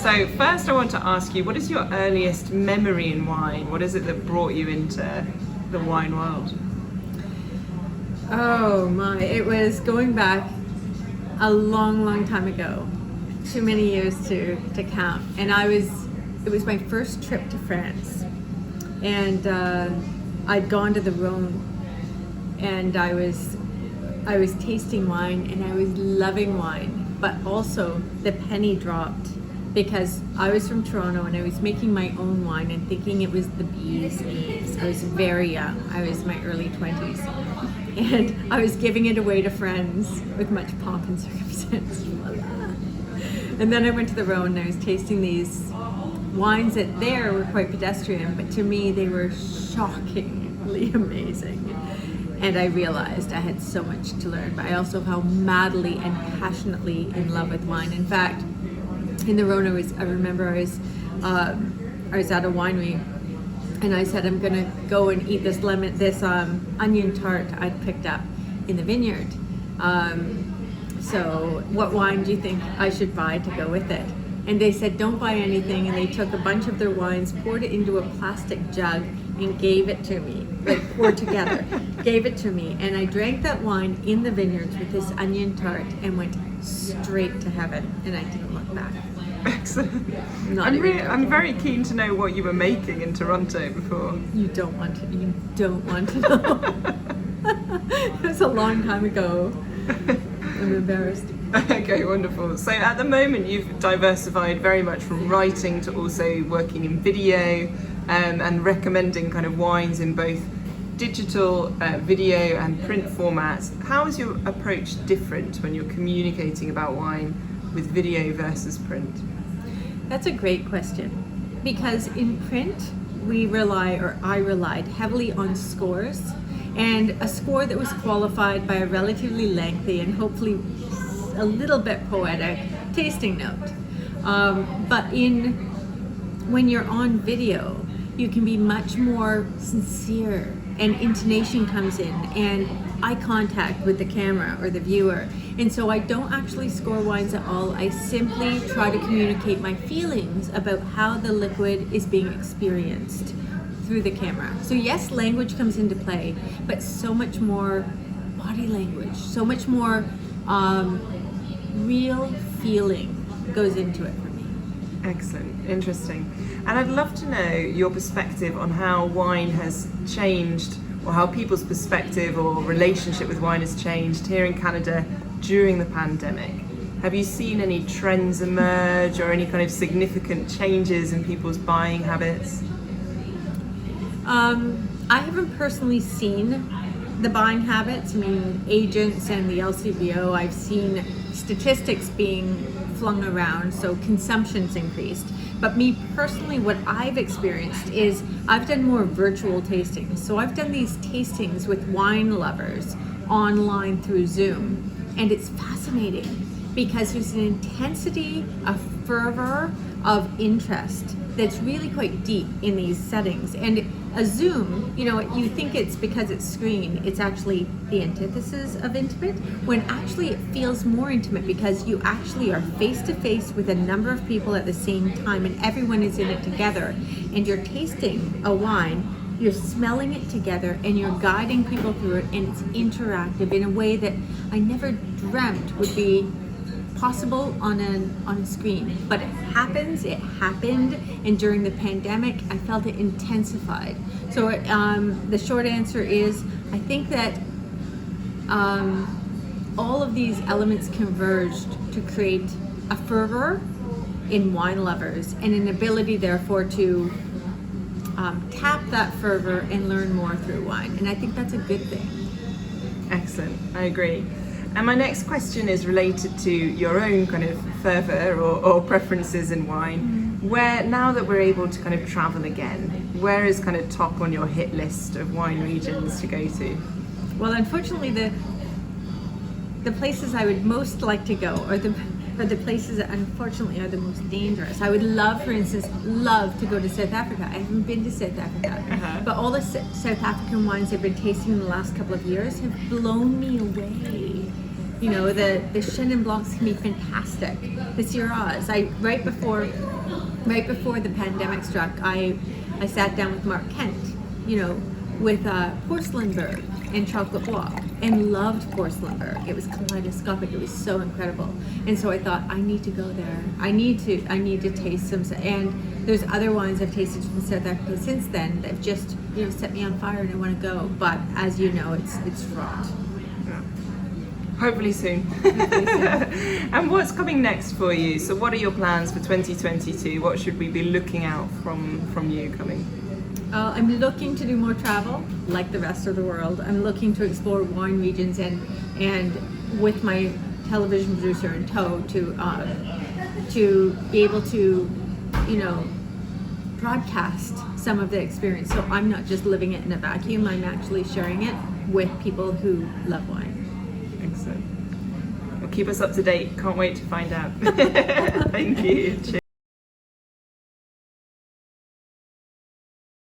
So first I want to ask you, what is your earliest memory in wine? What is it that brought you into the wine world? Oh my, it was going back a long time ago. Too many years to count. And it was my first trip to France. And I'd gone to the Rhone, and I was tasting wine, and I was loving wine, but also the penny dropped because I was from Toronto and I was making my own wine and thinking it was the bee's knees. I was very young. I was in my early 20s. And I was giving it away to friends with much pomp and circumstance. And then I went to the Rhone and I was tasting these wines that there were quite pedestrian, but to me they were shockingly amazing. And I realized I had so much to learn, but I also fell madly and passionately in love with wine. In fact, in the Rhone, I remember I was at a winery, and I said, I'm gonna go and eat this onion tart I'd picked up in the vineyard. So what wine do you think I should buy to go with it? And they said, don't buy anything. And they took a bunch of their wines, poured it into a plastic jug, and gave it to me, like poured together, gave it to me. And I drank that wine in the vineyards with this onion tart and went straight to heaven, and I didn't look back. Excellent. I'm very keen to know what you were making in Toronto before. You don't want to know. It was a long time ago. I'm embarrassed. Okay, wonderful. So at the moment you've diversified very much from writing to also working in video, and recommending kind of wines in both digital, video and print formats. How is your approach different when you're communicating about wine with video versus print? That's a great question, because in print I relied heavily on scores, and a score that was qualified by a relatively lengthy and hopefully a little bit poetic tasting note. But when you're on video, you can be much more sincere, and intonation comes in, and eye contact with the camera or the viewer. And so I don't actually score wines at all. I simply try to communicate my feelings about how the liquid is being experienced through the camera. So yes, language comes into play, but so much more body language, so much more real feeling goes into it for me. Excellent, interesting. And I'd love to know your perspective on how wine has changed, or how people's perspective or relationship with wine has changed here in Canada during the pandemic. Have you seen any trends emerge or any kind of significant changes in people's buying habits? I haven't personally seen the buying habits. I mean, agents and the LCBO, I've seen statistics being flung around, so consumption's increased. But me personally, what I've experienced is I've done more virtual tastings. So I've done these tastings with wine lovers online through Zoom, and it's fascinating because there's an intensity, a fervor of interest that's really quite deep in these settings. And a Zoom, you think it's because it's screen, it's actually the antithesis of intimate, when actually it feels more intimate because you actually are face to face with a number of people at the same time, and everyone is in it together, and you're tasting a wine, you're smelling it together, and you're guiding people through it, and it's interactive in a way that I never dreamt would be possible on a screen. But it happened, and during the pandemic I felt it intensified. So the short answer is, I think that all of these elements converged to create a fervor in wine lovers, and an ability therefore to tap that fervor and learn more through wine, and I think that's a good thing. Excellent, I agree. And my next question is related to your own kind of fervour or preferences in wine. Where, now that we're able to kind of travel again, where is kind of top on your hit list of wine regions to go to? Well, unfortunately, the places I would most like to go are the places that unfortunately are the most dangerous. I would love, for instance, to go to South Africa. I haven't been to South Africa, but all the South African wines I've been tasting in the last couple of years have blown me away. You know, the Chenin Blancs can be fantastic. The Syrahs. Right before the pandemic struck, I sat down with Mark Kent, you know, with Porcelainberg and Chocolate Walk, and loved Porcelainberg. It was kaleidoscopic. It was so incredible. And so I thought, I need to go there. I need to taste some. And there's other wines I've tasted from South Africa since then that have just, you know, set me on fire, and I want to go. But as you know, it's fraught. Hopefully soon. And what's coming next for you? So what are your plans for 2022? What should we be looking out from you coming? I'm looking to do more travel, like the rest of the world. I'm looking to explore wine regions and with my television producer in tow to be able to, you know, broadcast some of the experience. So I'm not just living it in a vacuum. I'm actually sharing it with people who love wine. Excellent. Well, keep us up to date. Can't wait to find out. Thank you. Cheers.